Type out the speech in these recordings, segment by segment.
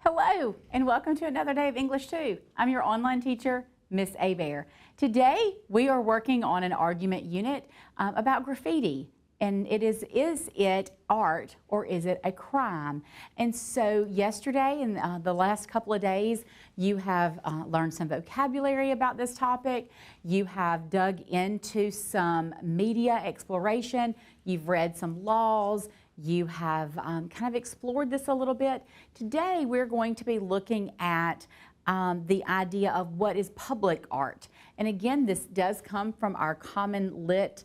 Hello, and welcome to another day of English 2. I'm your online teacher, Miss Abear. Today, we are working on an argument unit about graffiti. And it is it art or is it a crime? And so yesterday and the last couple of days, you have learned some vocabulary about this topic. You have dug into some media exploration. You've read some laws. You have kind of explored this a little bit. Today, we're going to be looking at the idea of what is public art. And again, this does come from our Common Lit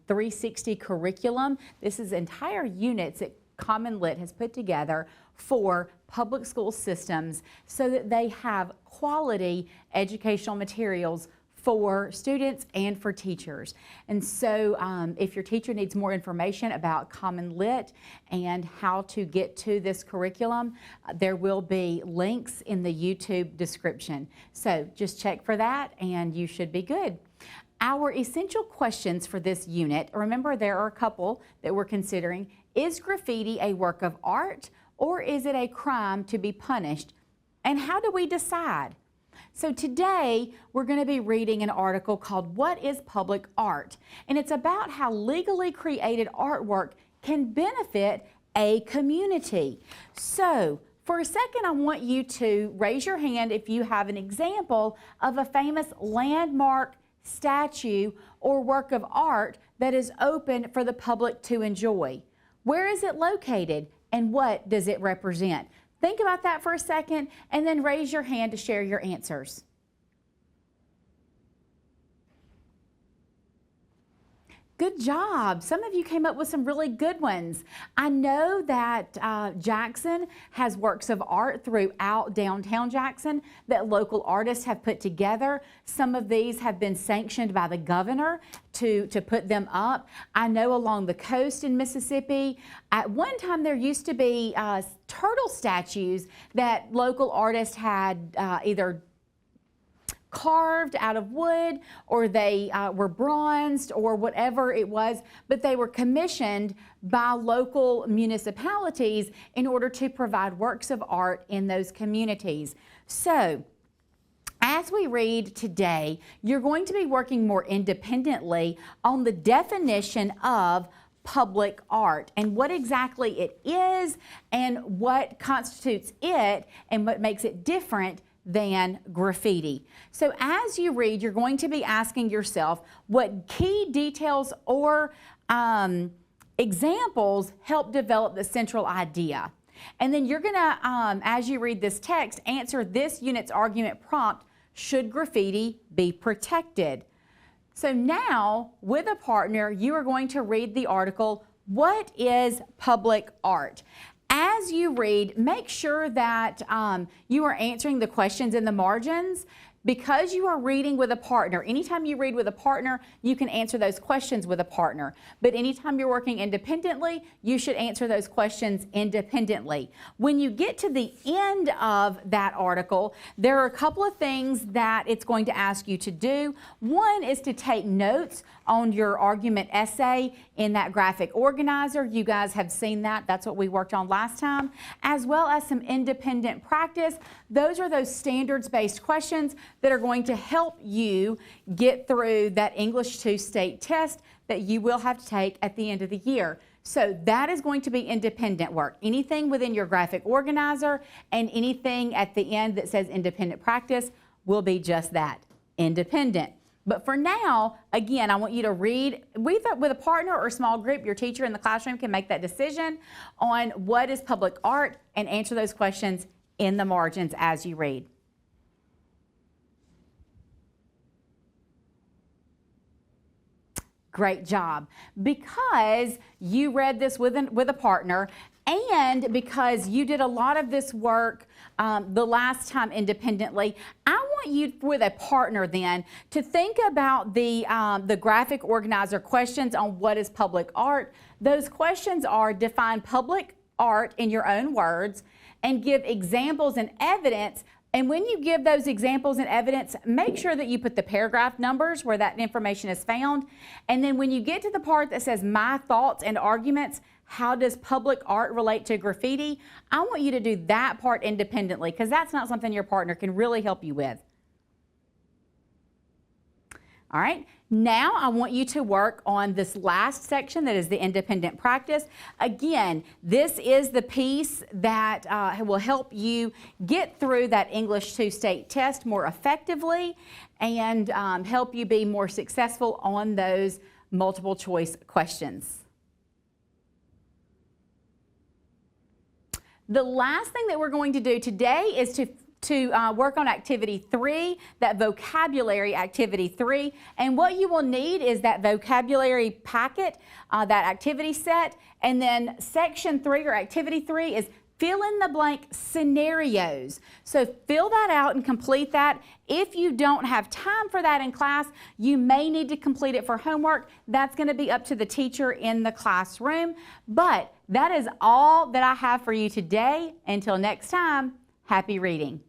360 curriculum. This is entire units that Common Lit has put together for public school systems so that they have quality educational materials for students and for teachers. And so if your teacher needs more information about Common Lit and how to get to this curriculum, there will be links in the YouTube description. So just check for that and you should be good. Our essential questions for this unit, remember there are a couple that we're considering. Is graffiti a work of art or is it a crime to be punished? And how do we decide? So today we're going to be reading an article called What is Public Art? And it's about how legally created artwork can benefit a community. So for a second I want you to raise your hand if you have an example of a famous landmark statue or work of art that is open for the public to enjoy. Where is it located and what does it represent? Think about that for a second and then raise your hand to share your answers. Good job. Some of you came up with some really good ones. I know that Jackson has works of art throughout downtown Jackson that local artists have put together. Some of these have been sanctioned by the governor to put them up. I know along the coast in Mississippi, at one time there used to be turtle statues that local artists had either carved out of wood or they were bronzed or whatever it was, but they were commissioned by local municipalities in order to provide works of art in those communities. So as we read today, you're going to be working more independently on the definition of public art and what exactly it is and what constitutes it and what makes it different than graffiti. So as you read, you're going to be asking yourself what key details or examples help develop the central idea. And then you're going to, as you read this text, answer this unit's argument prompt, should graffiti be protected? So now, with a partner, you are going to read the article, What is Public Art? As you read, make sure that you are answering the questions in the margins. Because you are reading with a partner, anytime you read with a partner, you can answer those questions with a partner. But anytime you're working independently, you should answer those questions independently. When you get to the end of that article, there are a couple of things that it's going to ask you to do. One is to take notes on your argument essay in that graphic organizer. You guys have seen that. That's what we worked on last time, as well as some independent practice. Those are those standards-based questions that are going to help you get through that English 2 state test that you will have to take at the end of the year. So that is going to be independent work. Anything within your graphic organizer and anything at the end that says independent practice will be just that, independent. But for now, again, I want you to read with a partner or a small group. Your teacher in the classroom can make that decision on what is public art and answer those questions in the margins as you read. Great job. Because you read this with a partner and because you did a lot of this work the last time independently, I want you with a partner then to think about the graphic organizer questions on what is public art. Those questions are define public art in your own words and give examples and evidence. And when you give those examples and evidence, make sure that you put the paragraph numbers where that information is found. And then when you get to the part that says my thoughts and arguments, how does public art relate to graffiti? I want you to do that part independently because that's not something your partner can really help you with. All right, now I want you to work on this last section that is the independent practice. Again, this is the piece that will help you get through that English 2 state test more effectively and help you be more successful on those multiple choice questions. The last thing that we're going to do today is to work on activity 3, that vocabulary activity 3. And what you will need is that vocabulary packet, that activity set, and then section 3 or activity 3 is fill in the blank scenarios. So fill that out and complete that. If you don't have time for that in class, you may need to complete it for homework. That's going to be up to the teacher in the classroom. But that is all that I have for you today. Until next time, happy reading.